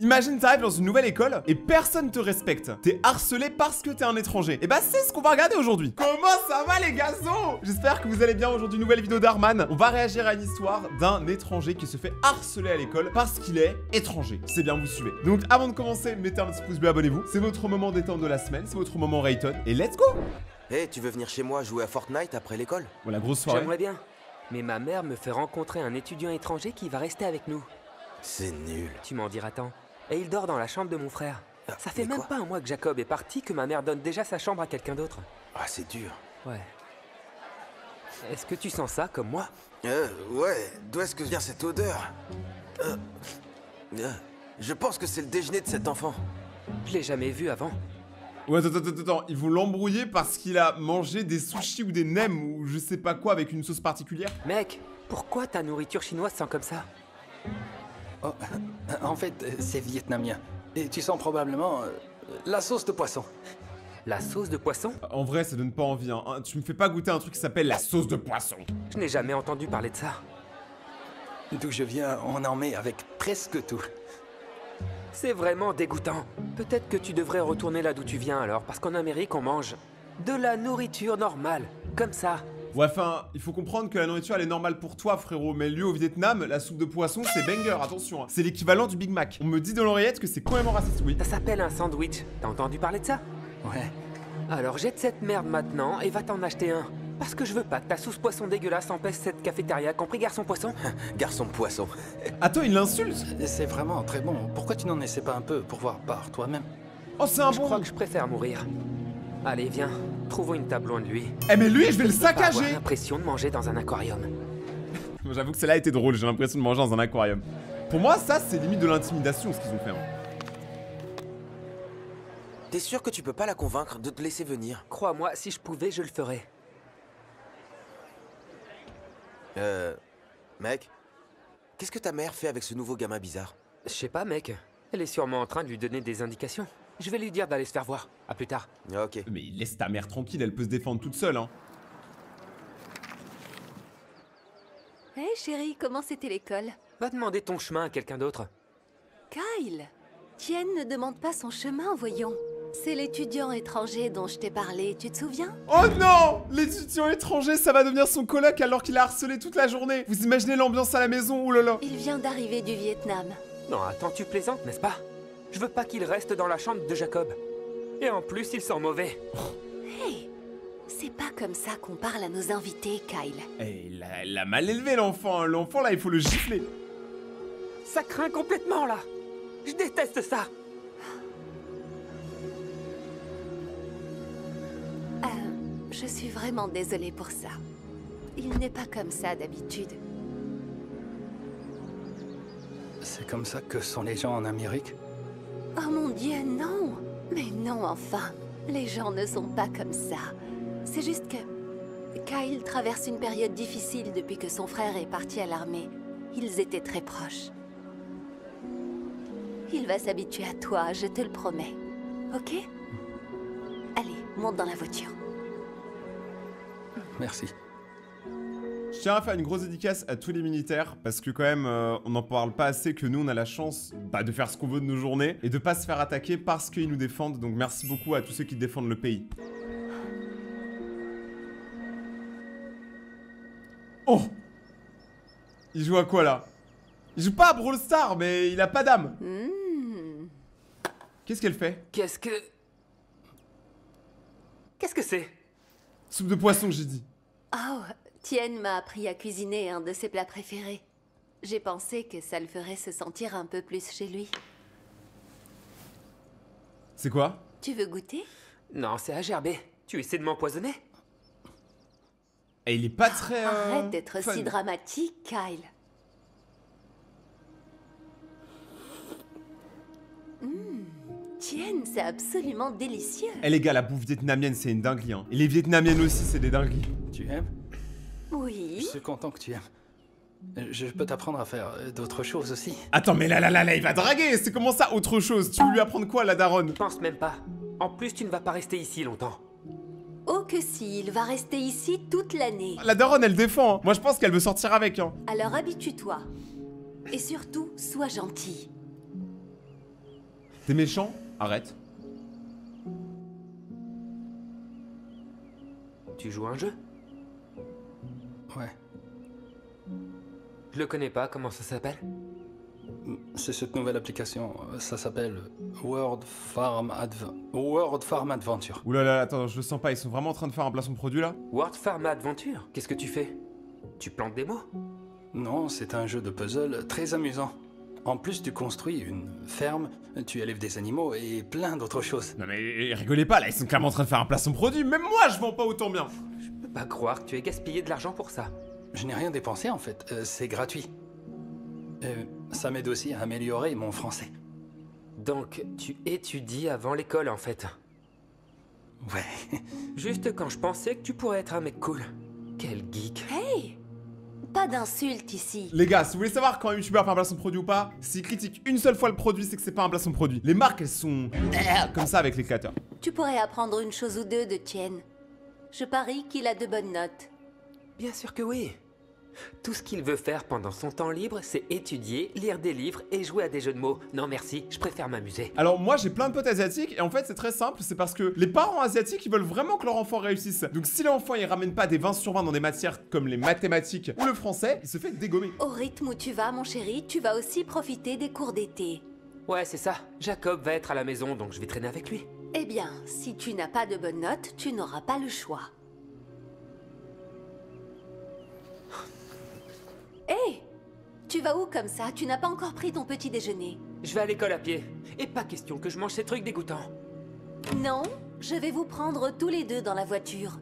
Imagine t'arrives dans une nouvelle école et personne te respecte. T'es harcelé parce que t'es un étranger. Et bah c'est ce qu'on va regarder aujourd'hui. Comment ça va les gazos? J'espère que vous allez bien aujourd'hui. Nouvelle vidéo d'Arman. On va réagir à une histoire d'un étranger qui se fait harceler à l'école parce qu'il est étranger. C'est bien, vous suivez. Donc avant de commencer, mettez un petit pouce bleu, abonnez-vous. C'est votre moment détente de la semaine, c'est votre moment Rayton. Et let's go. Hé, tu veux venir chez moi jouer à Fortnite après l'école? Bon, la grosse soirée. J'aimerais bien. Mais ma mère me fait rencontrer un étudiant étranger qui va rester avec nous. C'est nul. Tu m'en diras tant. Et il dort dans la chambre de mon frère. Ça fait mais même quoi? pas un mois que Jacob est parti que ma mère donne déjà sa chambre à quelqu'un d'autre. Ah, c'est dur. Ouais. Est-ce que tu sens ça comme moi? Ouais, d'où est-ce que vient cette odeur? Je pense que c'est le déjeuner de cet enfant. Je l'ai jamais vu avant. Ouais, attends, ils vont l'embrouiller parce qu'il a mangé des sushis ou des nems ou je sais pas quoi avec une sauce particulière. Mec, pourquoi ta nourriture chinoise sent comme ça? Oh, en fait, c'est vietnamien. Et tu sens probablement la sauce de poisson. La sauce de poisson? En vrai, ça donne pas envie, hein. Tu me fais pas goûter un truc qui s'appelle la sauce de poisson. Je n'ai jamais entendu parler de ça. D'où je viens, on en met avec presque tout. C'est vraiment dégoûtant. Peut-être que tu devrais retourner là d'où tu viens alors, parce qu'en Amérique, on mange de la nourriture normale, comme ça. Ouais, enfin, il faut comprendre que la nourriture elle est normale pour toi, frérot. Mais lui au Vietnam, la soupe de poisson c'est banger, attention. Hein. C'est l'équivalent du Big Mac. On me dit dans l'oreillette que c'est complètement raciste, oui. Ça s'appelle un sandwich. T'as entendu parler de ça? Ouais. Alors jette cette merde maintenant et va t'en acheter un. Parce que je veux pas que ta sauce poisson dégueulasse empêche cette cafétéria, compris garçon poisson? Garçon poisson. Attends, il l'insulte. C'est vraiment très bon. Pourquoi tu n'en essaies pas un peu pour voir par toi-même? Oh, c'est un Je bon. crois que je préfère mourir. Allez, viens. Trouvons une table loin de lui. Eh mais lui, je vais le Il peut pas avoir saccager. l'impression de manger dans un aquarium. J'avoue que celle-là était drôle, j'ai l'impression de manger dans un aquarium. Pour moi, ça, c'est limite de l'intimidation, ce qu'ils ont fait. Hein. T'es sûr que tu peux pas la convaincre de te laisser venir? Crois-moi, si je pouvais, je le ferais. Mec, qu'est-ce que ta mère fait avec ce nouveau gamin bizarre? Je sais pas, mec. Elle est sûrement en train de lui donner des indications. Je vais lui dire d'aller se faire voir. À plus tard. Ok. Mais laisse ta mère tranquille, elle peut se défendre toute seule, hein. Hé chérie, comment c'était l'école? Va demander ton chemin à quelqu'un d'autre. Kyle, Tien ne demande pas son chemin, voyons. C'est l'étudiant étranger dont je t'ai parlé, tu te souviens? Oh non! L'étudiant étranger, ça va devenir son coloc alors qu'il a harcelé toute la journée. Vous imaginez l'ambiance à la maison, oulala. Il vient d'arriver du Vietnam. Non, attends, tu plaisantes, n'est-ce pas? Je veux pas qu'il reste dans la chambre de Jacob. Et en plus, il sent mauvais. Hé, c'est pas comme ça qu'on parle à nos invités, Kyle. Eh, il a mal élevé l'enfant, hein. L'enfant là, il faut le gifler. Ça craint complètement, là. Je déteste ça. Je suis vraiment désolée pour ça. Il n'est pas comme ça d'habitude. C'est comme ça que sont les gens en Amérique? Oh mon Dieu, non! Mais non, enfin. Les gens ne sont pas comme ça. C'est juste que Kyle traverse une période difficile depuis que son frère est parti à l'armée. Ils étaient très proches. Il va s'habituer à toi, je te le promets. Ok? Allez, monte dans la voiture. Merci. Je tiens à faire une grosse dédicace à tous les militaires parce que quand même on n'en parle pas assez que nous on a la chance de faire ce qu'on veut de nos journées et de pas se faire attaquer parce qu'ils nous défendent, donc merci beaucoup à tous ceux qui défendent le pays. Oh! Il joue à quoi là? Il joue pas à Brawl Stars mais il a pas d'âme. Qu'est-ce qu'elle fait? Qu'est-ce que c'est? Soupe de poisson j'ai dit. Oh, Tien m'a appris à cuisiner un de ses plats préférés. J'ai pensé que ça le ferait se sentir un peu plus chez lui. C'est quoi? Tu veux goûter? Non, c'est à gerber. Tu essaies de m'empoisonner? Et il est pas très... Arrête d'être fun. si dramatique, Kyle. Tien, c'est absolument délicieux. Eh les gars, la bouffe vietnamienne c'est une dinguerie hein. Et les vietnamiennes aussi c'est des dingueries. Tu aimes? Je Oui. suis content que tu aimes. Je peux t'apprendre à faire d'autres choses aussi. Attends mais là, il va draguer. C'est comment ça autre chose? Tu veux lui apprendre quoi la daronne? Je pense même pas. En plus, tu ne vas pas rester ici longtemps. Oh que si, il va rester ici toute l'année. La daronne elle défend hein. Moi je pense qu'elle veut sortir avec hein. Alors habitue-toi. Et surtout, sois gentil. T'es méchant? Arrête. Tu joues à un jeu? Ouais. Je le connais pas, comment ça s'appelle? C'est cette nouvelle application. Ça s'appelle World Farm Adventure. Oulala, attends, je le sens pas, ils sont vraiment en train de faire un placement de produit là? World Farm Adventure? Qu'est-ce que tu fais? Tu plantes des mots? Non, c'est un jeu de puzzle très amusant. En plus, tu construis une ferme, tu élèves des animaux et plein d'autres choses. Non mais rigolez pas là, ils sont clairement en train de faire un placement de produit, même moi je vends pas autant bien. Je peux pas croire que tu aies gaspillé de l'argent pour ça. Je n'ai rien dépensé en fait, c'est gratuit. Ça m'aide aussi à améliorer mon français. Donc, tu étudies avant l'école en fait. Ouais. Juste quand je pensais que tu pourrais être un mec cool. Quel geek. Hey! Pas d'insultes ici. Les gars, si vous voulez savoir quand un youtubeur fait un placement de produit ou pas, s'il critique une seule fois le produit, c'est que c'est pas un placement de produit. Les marques, elles sont comme ça avec les créateurs. Tu pourrais apprendre une chose ou deux de Tien. Je parie qu'il a de bonnes notes. Bien sûr que oui. Tout ce qu'il veut faire pendant son temps libre, c'est étudier, lire des livres et jouer à des jeux de mots. Non merci, je préfère m'amuser. Alors moi j'ai plein de potes asiatiques et en fait c'est très simple, c'est parce que les parents asiatiques ils veulent vraiment que leur enfant réussisse. Donc si l'enfant il ramène pas des 20 sur 20 dans des matières comme les mathématiques ou le français, il se fait dégommer. Au rythme où tu vas, mon chéri, tu vas aussi profiter des cours d'été. Ouais, c'est ça. Jacob va être à la maison, donc je vais traîner avec lui. Eh bien, si tu n'as pas de bonnes notes, tu n'auras pas le choix. Hé! Tu vas où comme ça? Tu n'as pas encore pris ton petit déjeuner. Je vais à l'école à pied. Et pas question que je mange ces trucs dégoûtants. Non, je vais vous prendre tous les deux dans la voiture.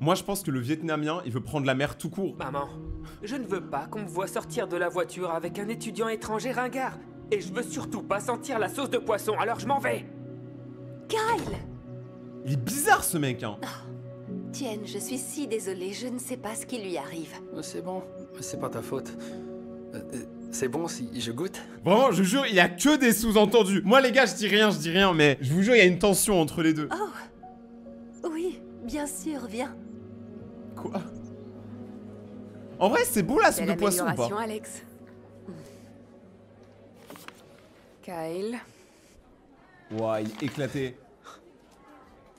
Moi je pense que le Vietnamien il veut prendre la mer tout court. Maman, je ne veux pas qu'on me voie sortir de la voiture avec un étudiant étranger ringard. Et je veux surtout pas sentir la sauce de poisson, alors je m'en vais. Kyle! Il est bizarre ce mec hein. Tienne, je suis si désolée, je ne sais pas ce qui lui arrive. C'est bon, c'est pas ta faute. C'est bon si je goûte? Vraiment je vous jure il y a que des sous-entendus. Moi les gars je dis rien mais je vous jure il y a une tension entre les deux. Oh! Oui, bien sûr, viens. Quoi? En vrai c'est beau la soupe de poisson ou amélioration, pas? Alex. Kyle. Ouah il est éclaté.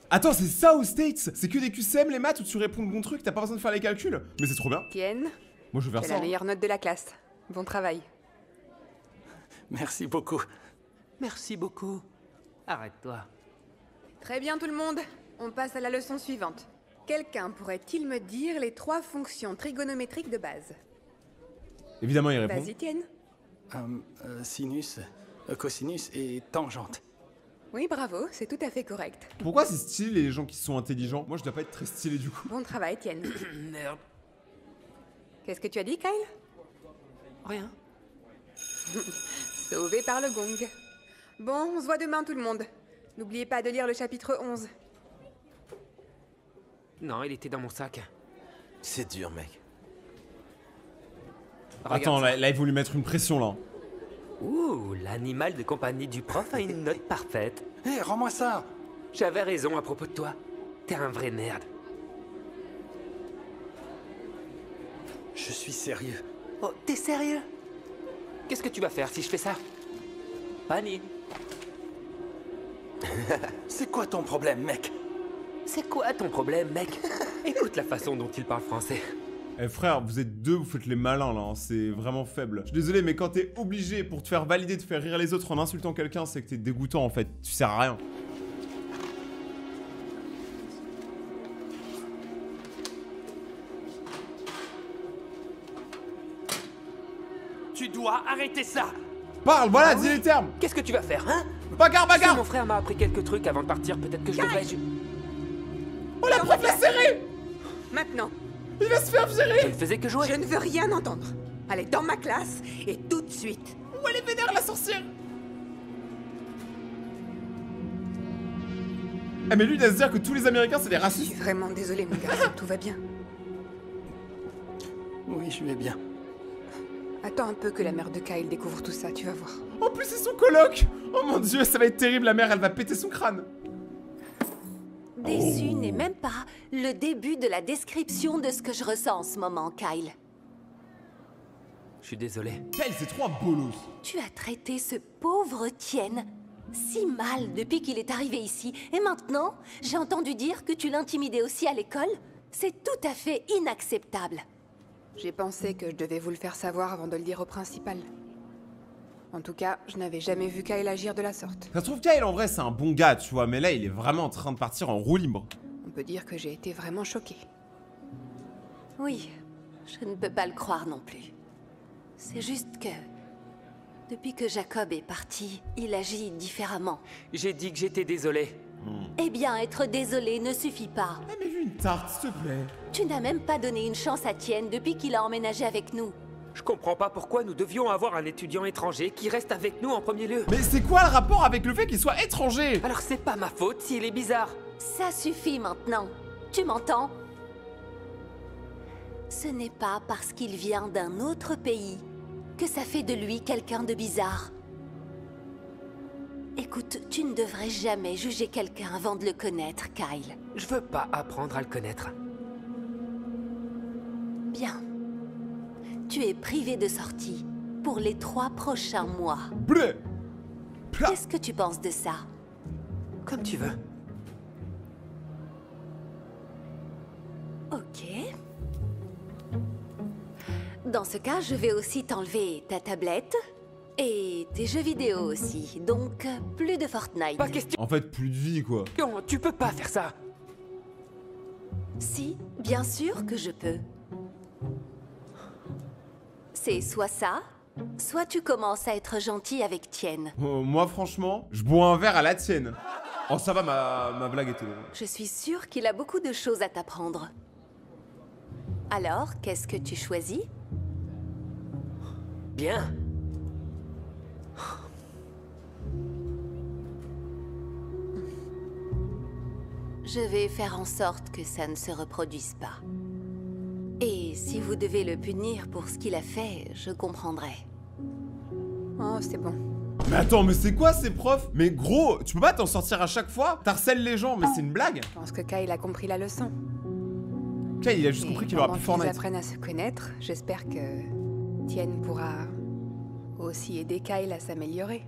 Attends, c'est ça aux States? C'est que des QCM les maths où tu réponds le bon truc, t'as pas besoin de faire les calculs? Mais c'est trop bien. Tienne, Moi je veux tu as faire ça. la meilleure note de la classe. Bon travail. Merci beaucoup. Merci beaucoup. Arrête-toi. Très bien tout le monde. On passe à la leçon suivante. Quelqu'un pourrait-il me dire les 3 fonctions trigonométriques de base? Évidemment il répond. Vas-y, Tienne. Sinus, cosinus et tangente. Oui, bravo, c'est tout à fait correct. Pourquoi c'est stylé les gens qui sont intelligents? Moi je dois pas être très stylé du coup. Bon travail, Tienne. Merde. Qu'est-ce que tu as dit, Kyle? Rien. Sauvé par le gong. Bon, on se voit demain tout le monde. N'oubliez pas de lire le chapitre 11. Non, il était dans mon sac. C'est dur, mec. Regarde Attends ça. là il faut lui mettre une pression là. Ouh, l'animal de compagnie du prof a une note parfaite. Hé, rends-moi ça! J'avais raison à propos de toi. T'es un vrai nerd. Je suis sérieux. Oh, t'es sérieux? Qu'est-ce que tu vas faire si je fais ça? Annie, C'est quoi ton problème, mec? c'est quoi ton problème, mec? Écoute la façon dont il parle français. Eh frère, vous êtes deux, vous faites les malins là, hein. C'est vraiment faible. Je suis désolé mais quand t'es obligé pour te faire valider de faire rire les autres en insultant quelqu'un, c'est que t'es dégoûtant en fait. Tu sers à rien. Tu dois arrêter ça! Parle, voilà, Ah dis oui. les termes. Qu'est-ce que tu vas faire, hein? Bagarre, Si bagarre. mon frère m'a appris quelques trucs avant de partir, peut-être que je devrais... Oh la prof l'a serré. Maintenant, Il va se faire Je virer. ne faisais que jouer. je ne veux rien entendre. Allez dans ma classe et tout de suite. Où elle est vénère la sorcière? Ah mais lui il doit se dire que tous les Américains c'est des Je suis racistes. vraiment désolée, mon garçon, tout va bien. Oui, je vais bien. Attends un peu que la mère de Kyle découvre tout ça, tu vas voir. En plus ils sont colocs. Oh mon dieu, ça va être terrible, la mère elle va péter son crâne. Déçu n'est même pas le début de la description de ce que je ressens en ce moment, Kyle. Je suis désolé. Kyle, c'est trop un bolos. Tu as traité ce pauvre Tien si mal depuis qu'il est arrivé ici. Et maintenant, j'ai entendu dire que tu l'intimidais aussi à l'école. C'est tout à fait inacceptable. J'ai pensé que je devais vous le faire savoir avant de le dire au principal. En tout cas, je n'avais jamais vu Kyle agir de la sorte. Ça se trouve, Kyle, en vrai, c'est un bon gars, tu vois, mais là, il est vraiment en train de partir en roue libre. On peut dire que j'ai été vraiment choquée. Oui, je ne peux pas le croire non plus. C'est juste que... depuis que Jacob est parti, il agit différemment. J'ai dit que j'étais désolé. Eh bien, être désolé ne suffit pas. Eh, mais vu une tarte, s'il te plaît. Tu n'as même pas donné une chance à Tien depuis qu'il a emménagé avec nous. Je comprends pas pourquoi nous devions avoir un étudiant étranger qui reste avec nous en premier lieu. Mais c'est quoi le rapport avec le fait qu'il soit étranger? Alors c'est pas ma faute s'il est bizarre. Ça suffit maintenant. Tu m'entends? Ce n'est pas parce qu'il vient d'un autre pays que ça fait de lui quelqu'un de bizarre. Écoute, tu ne devrais jamais juger quelqu'un avant de le connaître, Kyle. Je veux pas apprendre à le connaître. Bien. Tu es privé de sortie pour les 3 prochains mois. Bleu. Plah. Qu'est-ce que tu penses de ça? Comme tu veux. Ok. Dans ce cas, je vais aussi t'enlever ta tablette et tes jeux vidéo aussi. Donc, plus de Fortnite. Pas question. En fait, plus de vie, quoi. Non, tu peux pas faire ça. Si, bien sûr que je peux. C'est soit ça, soit tu commences à être gentil avec Tien. Moi, franchement, je bois un verre à la tienne. Oh, ça va, ma blague était drôle. Je suis sûre qu'il a beaucoup de choses à t'apprendre. Alors, qu'est-ce que tu choisis? Bien. Je vais faire en sorte que ça ne se reproduise pas. Et si vous devez le punir pour ce qu'il a fait, je comprendrai. Oh, c'est bon. Mais attends, mais c'est quoi ces profs? Mais gros, tu peux pas t'en sortir à chaque fois? T'harcèles les gens, mais c'est une blague? Je pense que Kyle a compris la leçon. Kyle, il a juste compris qu'il aura plus Ils Fortnite. apprennent à se connaître. J'espère que Tien pourra aussi aider Kyle à s'améliorer.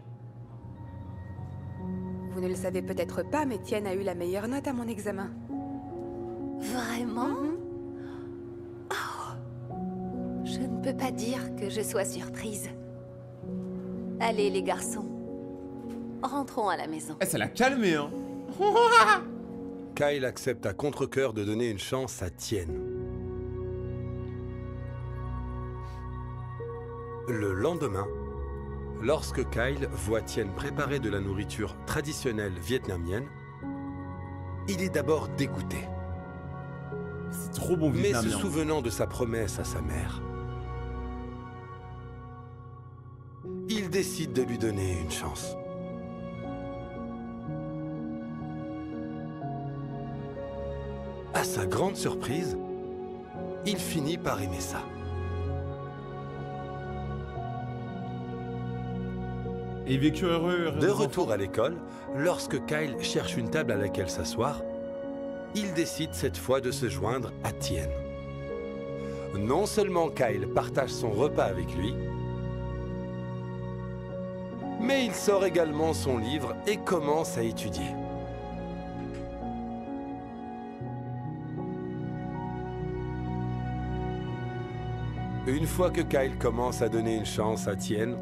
Vous ne le savez peut-être pas, mais Tien a eu la meilleure note à mon examen. Vraiment? Oh. Je ne peux pas dire que je sois surprise. Allez les garçons, rentrons à la maison. Eh, ça l'a calmé, hein. Kyle accepte à contre-cœur de donner une chance à Tien. Le lendemain, lorsque Kyle voit Tien préparer de la nourriture traditionnelle vietnamienne, il est d'abord dégoûté. C'est trop bon Mais se vietnamien. souvenant de sa promesse à sa mère, il décide de lui donner une chance. À sa grande surprise, il finit par aimer ça. Et il vécut heureux. De retour à l'école, lorsque Kyle cherche une table à laquelle s'asseoir, il décide cette fois de se joindre à Tien. Non seulement Kyle partage son repas avec lui, mais il sort également son livre et commence à étudier. Une fois que Kyle commence à donner une chance à Tien,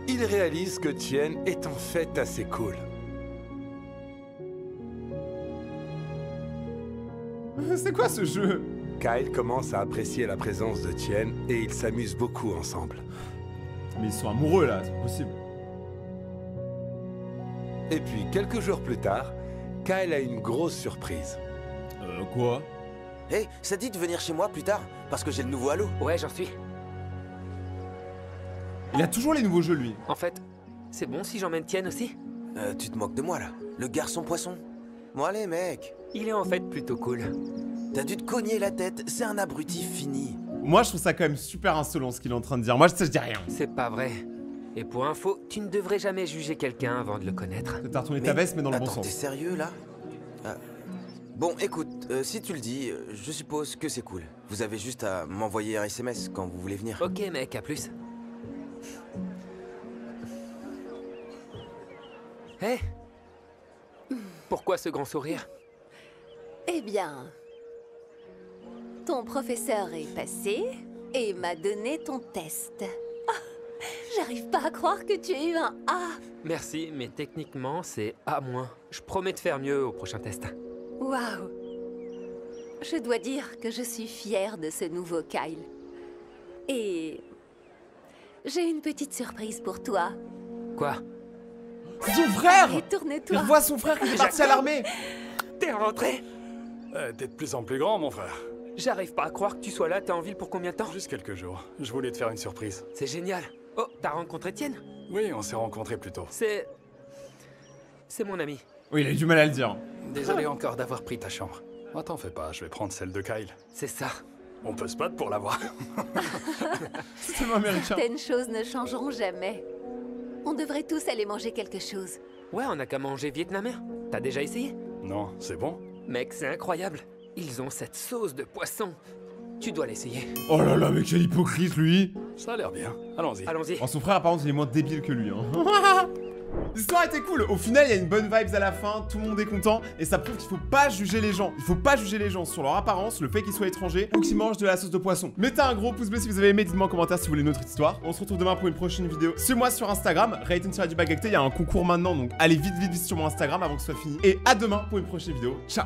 il réalise que Tien est en fait assez cool. C'est quoi ce jeu? Kyle commence à apprécier la présence de Tien et ils s'amusent beaucoup ensemble. Mais ils sont amoureux là, c'est pas possible. Et puis, quelques jours plus tard, Kyle a une grosse surprise. Quoi? Hé, ça te dit de venir chez moi plus tard? Parce que j'ai le nouveau Halo. Ouais, j'en suis. Il a toujours les nouveaux jeux, lui. En fait, c'est bon si j'emmène Tien aussi? Tu te moques de moi là? Le garçon poisson? Bon allez mec, Il est en fait plutôt cool. t'as dû te cogner la tête, c'est un abruti fini. Moi, je trouve ça quand même super insolent ce qu'il est en train de dire. Moi, je dis rien. C'est pas vrai. Et pour info, tu ne devrais jamais juger quelqu'un avant de le connaître. T'as retourné ta veste, mais dans le bon attends, sens. t'es sérieux là? Bon, écoute, Si tu le dis, je suppose que c'est cool. Vous avez juste à m'envoyer un SMS quand vous voulez venir. Ok mec, à plus. Hé Pourquoi ce grand sourire? Eh bien, ton professeur est passé et m'a donné ton test. Ah, j'arrive pas à croire que tu aies eu un A. Merci, mais techniquement c'est A-. Je promets de faire mieux au prochain test. Waouh. Je dois dire que je suis fière de ce nouveau Kyle. Et j'ai une petite surprise pour toi. Quoi? C'est son frère! Allez, Il tourne-toi. revoit son frère qui est parti à l'armée! T'es rentré? T'es de plus en plus grand, mon frère. J'arrive pas à croire que tu sois là, t'es en ville pour combien de temps? Juste quelques jours. Je voulais te faire une surprise. C'est génial. Oh, t'as rencontré Étienne? Oui, on s'est rencontrés plus tôt. C'est mon ami. Oui, il a eu du mal à le dire. Désolé encore d'avoir pris ta chambre. Oh, t'en fais pas, je vais prendre celle de Kyle. C'est ça. On peut se battre pour l'avoir. C'est tellement américain. Certaines choses ne changeront jamais. On devrait tous aller manger quelque chose. Ouais, on a qu'à manger vietnamien. T'as déjà essayé? Non, c'est bon? Mec, c'est incroyable. Ils ont cette sauce de poisson. Tu dois l'essayer. Oh là là, mais quel hypocrite lui! Ça a l'air bien. Allons-y. Allons-y. Oh, son frère, par contre, il est moins débile que lui. Hein. L'histoire était cool. Au final, il y a une bonne vibes à la fin. Tout le monde est content. Et ça prouve qu'il faut pas juger les gens. Il faut pas juger les gens sur leur apparence, le fait qu'ils soient étrangers ou qu'ils mangent de la sauce de poisson. Mettez un gros pouce bleu si vous avez aimé. Dites-moi en commentaire si vous voulez une autre histoire. On se retrouve demain pour une prochaine vidéo. Suivez-moi sur Instagram. Rating sur du Bagacté. Il y a un concours maintenant. Donc allez vite sur mon Instagram avant que ce soit fini. Et à demain pour une prochaine vidéo. Ciao!